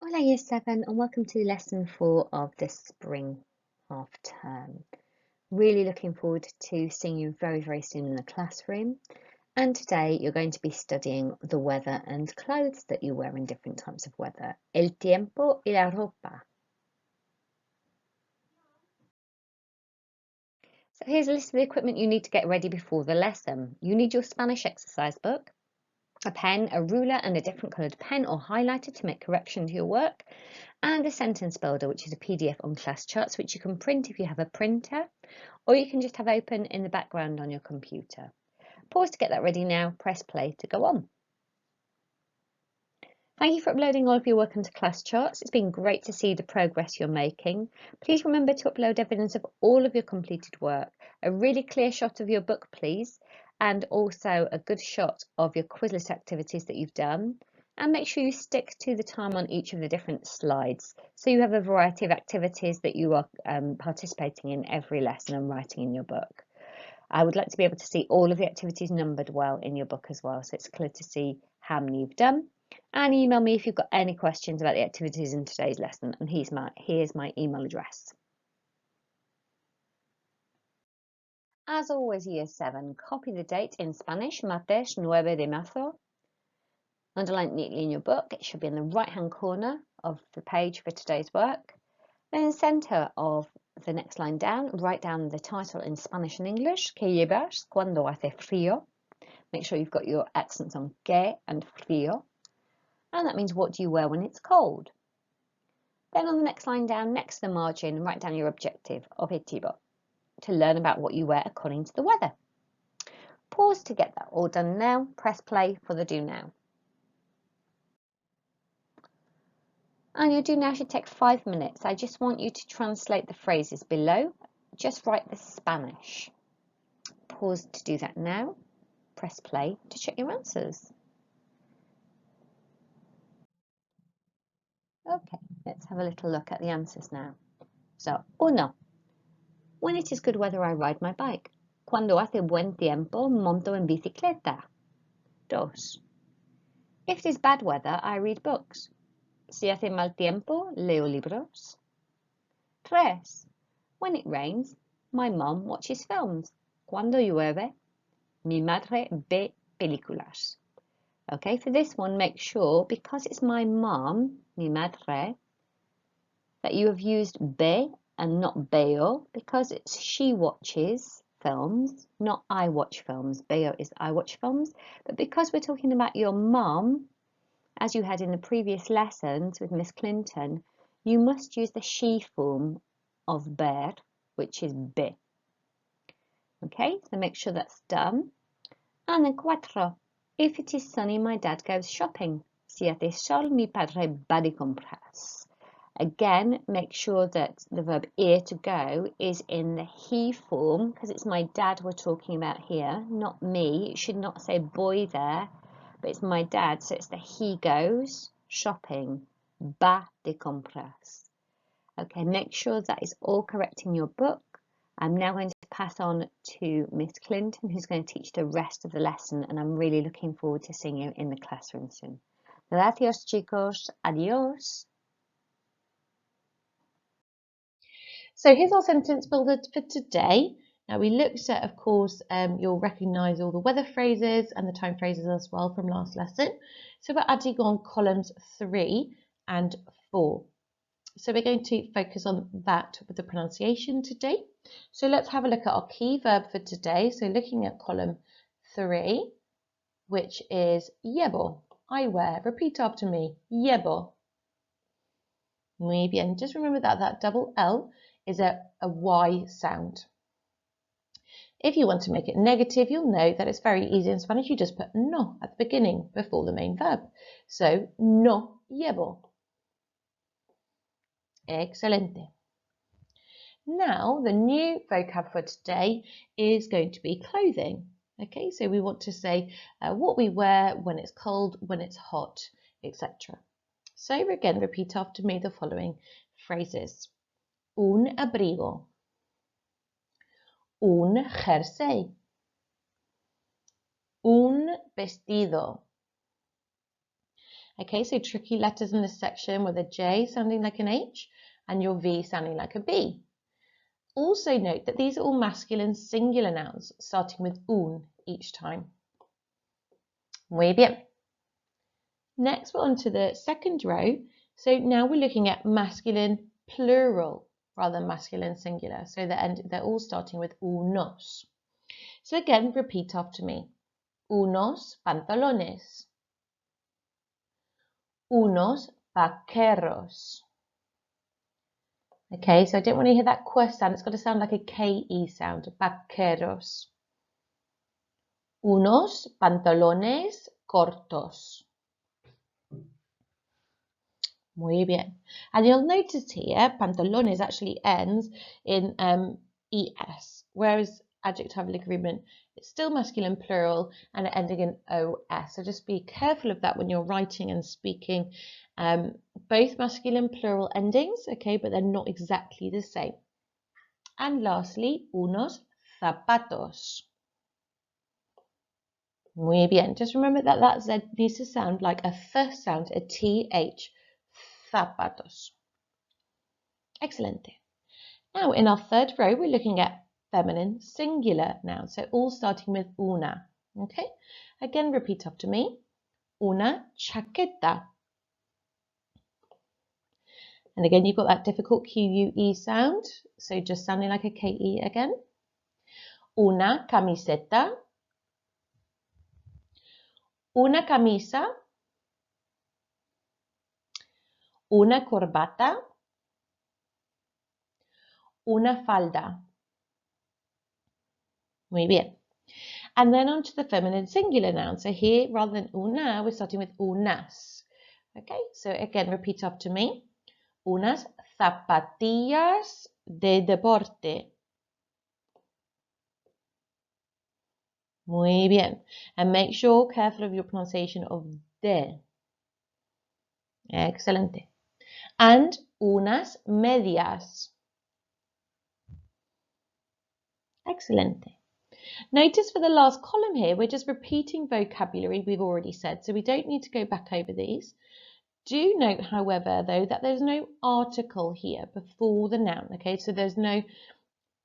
Hola Year 7 and welcome to lesson 4 of the spring half term. Really looking forward to seeing you very soon in the classroom, and today you're going to be studying the weather and clothes that you wear in different types of weather. El tiempo y la ropa. So here's a list of the equipment you need to get ready before the lesson. You need your Spanish exercise book, a pen, a ruler and a different coloured pen or highlighter to make correction to your work, and a sentence builder, which is a PDF on class charts, which you can print if you have a printer, or you can just have open in the background on your computer. Pause to get that ready now, press play to go on. Thank you for uploading all of your work onto class charts. It's been great to see the progress you're making. Please remember to upload evidence of all of your completed work, a really clear shot of your book please, and also a good shot of your Quizlet activities that you've done. And make sure you stick to the time on each of the different slides, so you have a variety of activities that you are participating in every lesson and writing in your book. I would like to be able to see all of the activities numbered well in your book as well, so it's clear to see how many you've done. And email me if you've got any questions about the activities in today's lesson, and here's my email address. As always, Year 7, copy the date in Spanish, martes 9 de marzo. Underline it neatly in your book. It should be in the right-hand corner of the page for today's work. Then in the centre of the next line down, write down the title in Spanish and English, ¿Qué llevas cuando hace frío? Make sure you've got your accents on que and frío. And that means what do you wear when it's cold? Then on the next line down, next to the margin, write down your objective, objetivo, to learn about what you wear according to the weather. Pause to get that all done now. Press play for the do now. And your do now should take 5 minutes. I just want you to translate the phrases below. Just write the Spanish. Pause to do that now. Press play to check your answers. Okay, let's have a little look at the answers now. So, 1. When it is good weather, I ride my bike. Cuando hace buen tiempo, monto en bicicleta. 2. If it is bad weather, I read books. Si hace mal tiempo, leo libros. 3. When it rains, my mom watches films. Cuando llueve, mi madre ve películas. Okay, for this one, make sure, because it's my mom, mi madre, that you have used ve and not veo, because it's she watches films, not I watch films. Veo is I watch films. But because we're talking about your mom, as you had in the previous lessons with Miss Clinton, you must use the she form of ver, which is be. Okay, so make sure that's done. And then 4. If it is sunny, my dad goes shopping. Si hace sol, mi padre va de compras. Again, make sure that the verb ir to go is in the he form, because it's my dad we're talking about here, not me. It should not say boy there, but it's my dad, so it's the he goes shopping, va de compras. Okay, make sure that is all correct in your book. I'm now going to pass on to Miss Clinton, who's going to teach the rest of the lesson, and I'm really looking forward to seeing you in the classroom soon. Gracias, chicos. Adios. So here's our sentence builder for today. Now we looked at, of course, you'll recognise all the weather phrases and the time phrases as well from last lesson. So we're adding on columns 3 and 4. So we're going to focus on that with the pronunciation today. So let's have a look at our key verb for today. So looking at column 3, which is llevo, I wear. Repeat after me, llevo. Muy bien. Just remember that that double L is a Y sound. If you want to make it negative, you'll know that it's very easy in Spanish. You just put no at the beginning before the main verb. So, no llevo. Excelente. Now, the new vocab for today is going to be clothing. Okay, so we want to say what we wear when it's cold, when it's hot, etc. So again, repeat after me the following phrases. Un abrigo. Un jersey. Un vestido. Okay, so tricky letters in this section with a J sounding like an H and your V sounding like a B. Also note that these are all masculine singular nouns, starting with un each time. Muy bien. Next, we're on to the second row. So now we're looking at masculine plural rather than masculine singular. So they're all starting with unos. So again, repeat after me. Unos pantalones. Unos vaqueros. Okay, so I don't want to hear that qu sound. It's got to sound like a K-E sound. Vaqueros. Unos pantalones cortos. Muy bien. And you'll notice here, pantalones actually ends in ES, whereas adjectival agreement, it's still masculine plural and it ending in OS. So just be careful of that when you're writing and speaking. Both masculine plural endings, okay, but they're not exactly the same. And lastly, unos zapatos. Muy bien. Just remember that that Z needs to sound like a th sound, a TH. Zapatos. Excelente. Now in our third row, we're looking at feminine singular nouns. So all starting with una. Okay. Again, repeat after me. Una chaqueta. And again, you've got that difficult QUE sound. So just sounding like a KE again. Una camiseta. Una camisa. Una corbata. Una falda. Muy bien. And then on to the feminine singular noun. So here, rather than una, we're starting with unas. Okay, so again, repeat after me. Unas zapatillas de deporte. Muy bien. And make sure, careful of your pronunciation of de. Excelente. And unas medias. Excelente. Notice for the last column here, we're just repeating vocabulary we've already said, so we don't need to go back over these. Do note, however, though, that there's no article here before the noun, okay? So there's no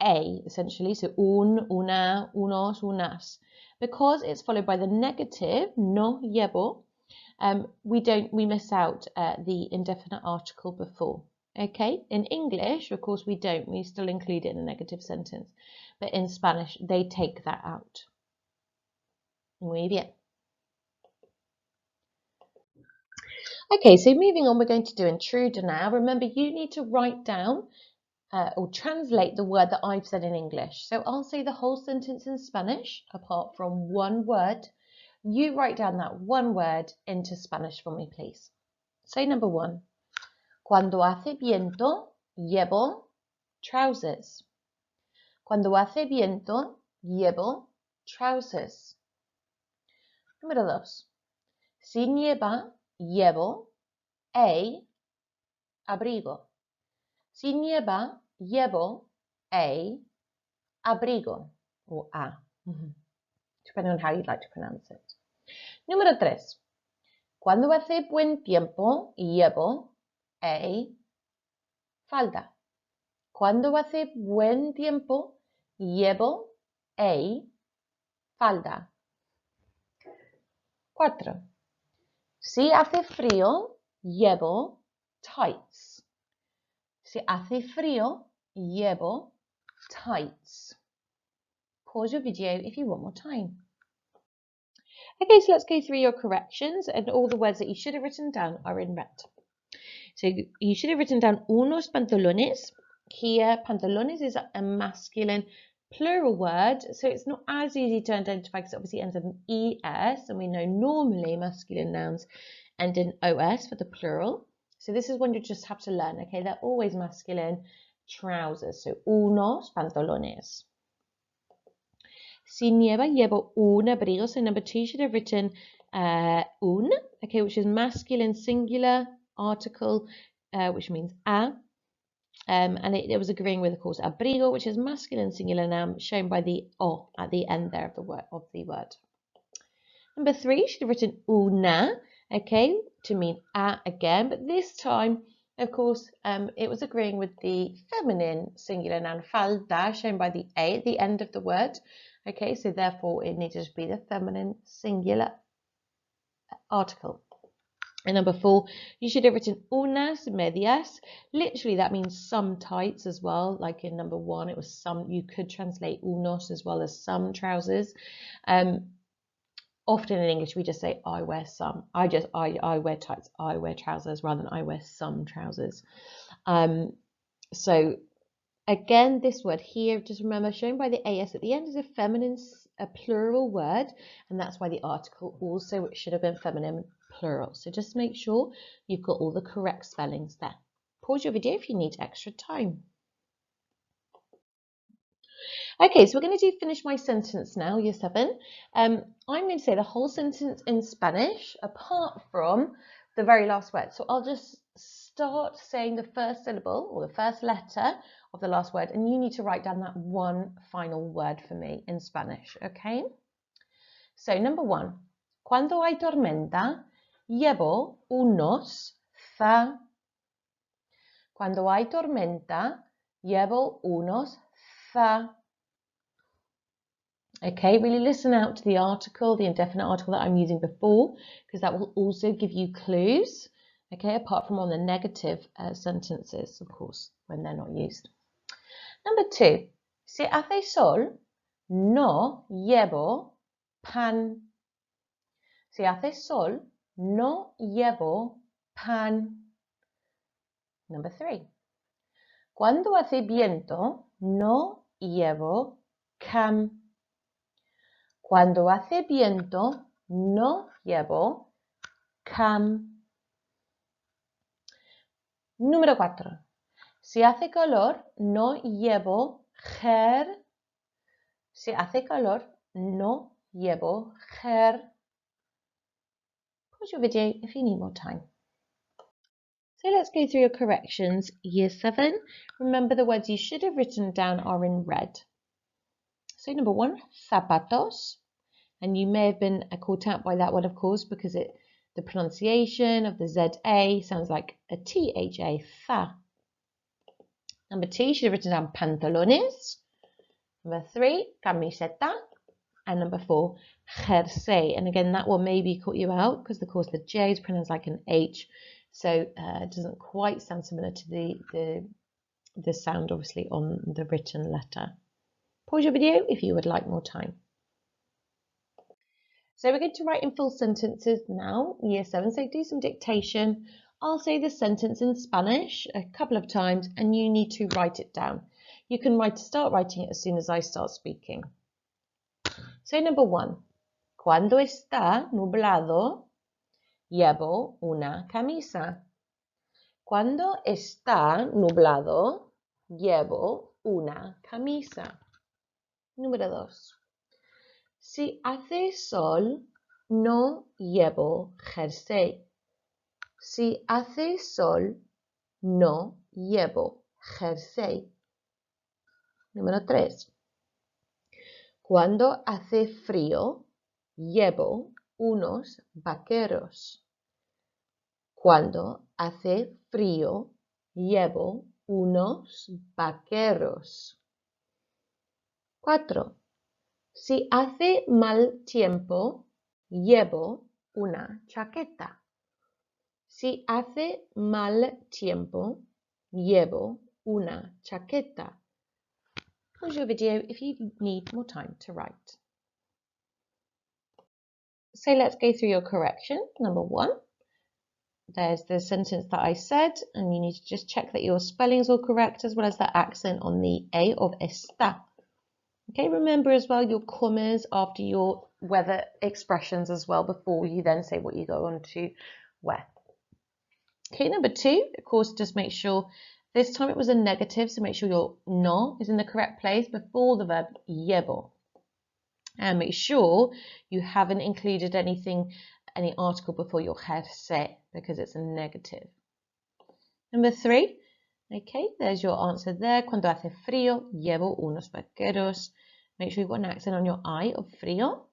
a, essentially, so un, una, unos, unas. Because it's followed by the negative, no llevo, we miss out the indefinite article before. Okay, in English, of course, we don't. We still include it in a negative sentence. But in Spanish, they take that out. Muy bien. Okay, so moving on, we're going to do intruder now. Remember, you need to write down or translate the word that I've said in English. So I'll say the whole sentence in Spanish, apart from one word. You write down that one word into Spanish for me, please. Say number one. Cuando hace viento, llevo trousers. Cuando hace viento, llevo trousers. Número dos. Si nieva, llevo abrigo. Si nieva, llevo abrigo. Or a. Depending on how you'd like to pronounce it. Número tres. Cuando hace buen tiempo, llevo falda. Cuando hace buen tiempo, llevo falda. 4. Si hace frío, llevo tights. Si hace frío, llevo tights. Pause your video if you want more time. Okay, so let's go through your corrections, and all the words that you should have written down are in red. So you should have written down unos pantalones. Here, pantalones is a masculine plural word, so it's not as easy to identify because it obviously ends in ES, and we know normally masculine nouns end in OS for the plural. So this is one you just have to learn, okay? They're always masculine. Trousers, so unos pantalones. Si nieva, llevo un abrigo. So number 2 should have written un, okay, which is masculine singular article, which means a. And it was agreeing with, of course, abrigo, which is masculine singular noun, shown by the o at the end there of the word. Number 3 should have written una. okay, to mean a again, but this time, of course, it was agreeing with the feminine singular noun falda, shown by the a at the end of the word. Okay, so therefore it needed to be the feminine singular article. And number 4, you should have written unas medias. Literally, that means some tights as well. Like in number 1, it was some. You could translate unos as well as some trousers. Often in English, we just say I wear some. I wear tights. I wear trousers rather than I wear some trousers. So again, this word here, just remember, shown by the as at the end is a feminine, a plural word, and that's why the article also should have been feminine plural. So just make sure you've got all the correct spellings there. Pause your video if you need extra time. Okay, so we're going to do finish my sentence now, year 7. I'm going to say the whole sentence in Spanish, apart from the very last word. So I'll just start saying the first syllable or the first letter of the last word, and you need to write down that one final word for me in Spanish, okay? So number 1, cuando hay tormenta, llevo unos fa. Cuando hay tormenta, llevo unos fa. Okay, really listen out to the article, the indefinite article that I'm using before, because that will also give you clues, okay, apart from on the negative sentences, of course, when they're not used. Number 2, si hace sol, no llevo pan. Si hace sol, no llevo pan. Number 3, cuando hace viento, no llevo cam. Cuando hace viento, no llevo cam. Número 4. Si hace calor, no llevo ger. Si hace calor, no llevo ger. Pause your video if you need more time. So let's go through your corrections. Year 7. Remember the words you should have written down are in red. So number 1, zapatos. And you may have been caught out by that one, of course, because the pronunciation of the ZA sounds like a THA, fa. Number 2, you should have written down pantalones. Number 3, camiseta. And number 4, jersey. And again, that one maybe caught you out because, of course, the J is pronounced like an H. So it doesn't quite sound similar to the sound, obviously, on the written letter. Pause your video if you would like more time. So we're going to write in full sentences now, year 7. So do some dictation. I'll say the sentence in Spanish a couple of times and you need to write it down. You can start writing it as soon as I start speaking. So number 1, cuando está nublado, llevo una camisa. Cuando está nublado, llevo una camisa. Número 2. Si hace sol, no llevo jersey. Si hace sol, no llevo jersey. Número 3. Cuando hace frío, llevo unos vaqueros. Cuando hace frío, llevo unos vaqueros. 4. Si hace mal tiempo, llevo una chaqueta. Si hace mal tiempo, llevo una chaqueta. Pause your video if you need more time to write. So let's go through your correction. Number 1, there's the sentence that I said, and you need to just check that your spelling is all correct, as well as the accent on the A of está. Okay, remember as well your commas after your weather expressions as well before you then say what you go on to wear. Okay, number 2, of course, just make sure this time it was a negative, so make sure your no is in the correct place before the verb llevo. And make sure you haven't included any article before your jersey because it's a negative. Number 3, okay, there's your answer there. Cuando hace frío, llevo unos vaqueros. Make sure you've got an accent on your I of frío.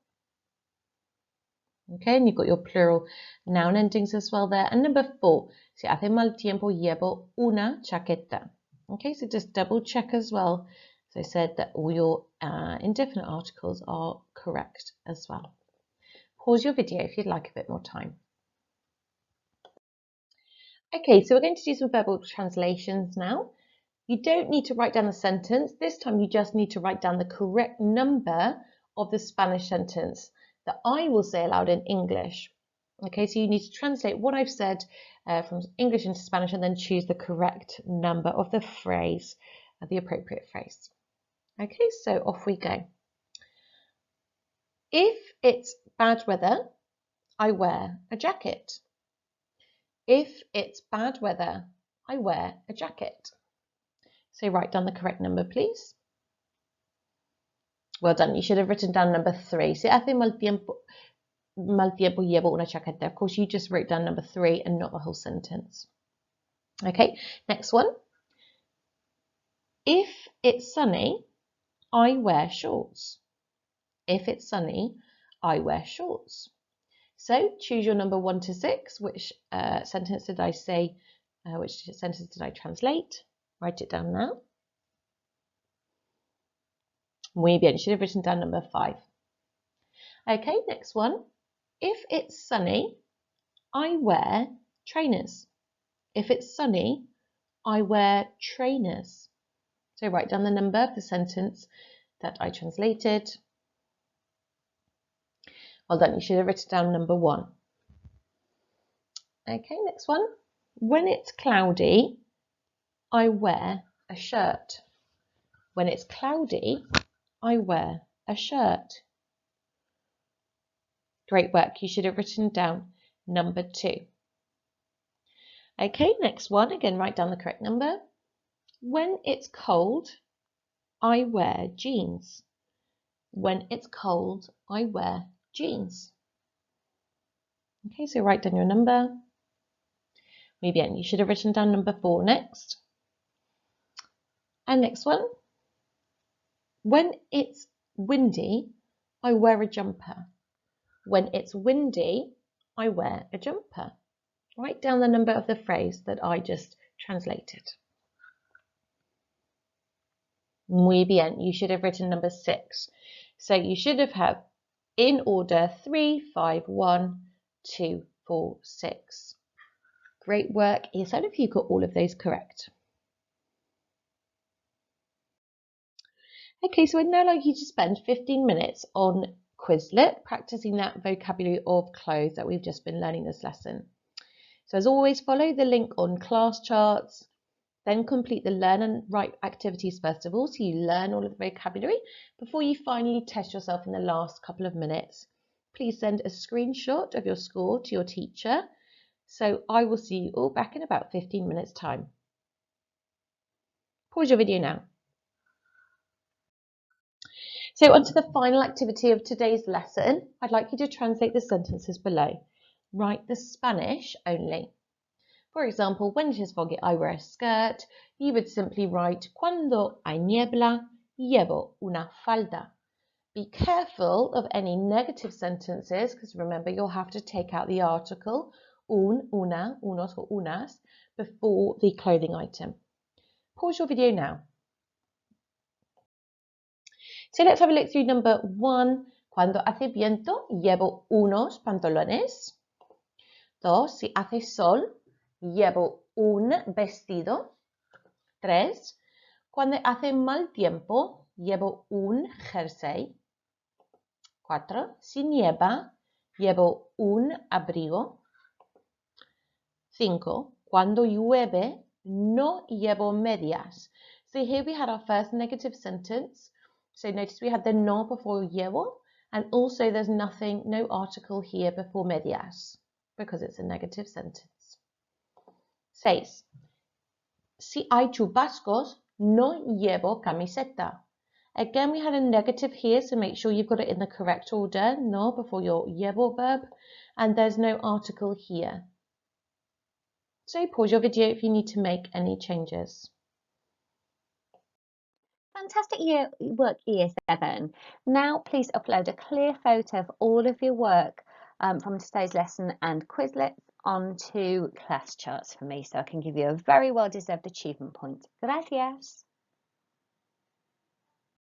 Okay, and you've got your plural noun endings as well there. And number 4, si hace mal tiempo, llevo una chaqueta. Okay, so just double check as well. As I said, that all your indefinite articles are correct as well. Pause your video if you'd like a bit more time. Okay, so we're going to do some verbal translations now. You don't need to write down the sentence. This time you just need to write down the correct number of the Spanish sentence that I will say aloud in English. Okay, so you need to translate what I've said from English into Spanish and then choose the correct number of the phrase, the appropriate phrase. Okay, so off we go. If it's bad weather, I wear a jacket. If it's bad weather, I wear a jacket. So write down the correct number, please. Well done. You should have written down number 3. Si hace mal tiempo, llevo una chaqueta. Of course, you just wrote down number 3 and not the whole sentence. Okay, next one. If it's sunny, I wear shorts. If it's sunny, I wear shorts. So choose your number 1 to 6. Which sentence did I say? Which sentence did I translate? Write it down now. Muy bien. You should have written down number 5. Okay, next one. If it's sunny, I wear trainers. If it's sunny, I wear trainers. So write down the number of the sentence that I translated. Well done, you should have written down number 1. Okay, next one. When it's cloudy, I wear a shirt. When it's cloudy, I wear a shirt. Great work, you should have written down number 2. Okay, next one, again write down the correct number. When it's cold, I wear jeans. When it's cold, I wear jeans. Okay, so write down your number. Muy bien, you should have written down number 4 next. And next one. When it's windy, I wear a jumper. When it's windy, I wear a jumper. Write down the number of the phrase that I just translated. Muy bien, you should have written number 6. So you should have had in order 3, 5, 1, 2, 4, 6. Great work. Yourself if you got all of those correct. Okay, so I'd now like you to spend 15 minutes on Quizlet, practicing that vocabulary of clothes that we've just been learning this lesson. So as always, follow the link on class charts, then complete the learn and write activities first of all, so you learn all of the vocabulary before you finally test yourself in the last couple of minutes. Please send a screenshot of your score to your teacher. So I will see you all back in about 15 minutes time. Pause your video now. So on to the final activity of today's lesson. I'd like you to translate the sentences below. Write the Spanish only. For example, when it is foggy, I wear a skirt. You would simply write, cuando hay niebla, llevo una falda. Be careful of any negative sentences, because remember, you'll have to take out the article, un, una, unos, or unas, before the clothing item. Pause your video now. So let's have a look through number 1. Cuando hace viento, llevo unos pantalones. 2. Si hace sol, llevo un vestido. 3. Cuando hace mal tiempo, llevo un jersey. 4. Si nieva, llevo un abrigo. 5. Cuando llueve, no llevo medias. So here we had our first negative sentence. So notice we had the no before llevo, and also there's nothing, no article here before medias, because it's a negative sentence. 6. Si hay chubascos, no llevo camiseta. Again, we had a negative here, so make sure you've got it in the correct order, no before your llevo verb, and there's no article here. So pause your video if you need to make any changes. Fantastic work, Year 7. Now please upload a clear photo of all of your work from today's lesson and Quizlets onto class charts for me, so I can give you a very well-deserved achievement point. Gracias.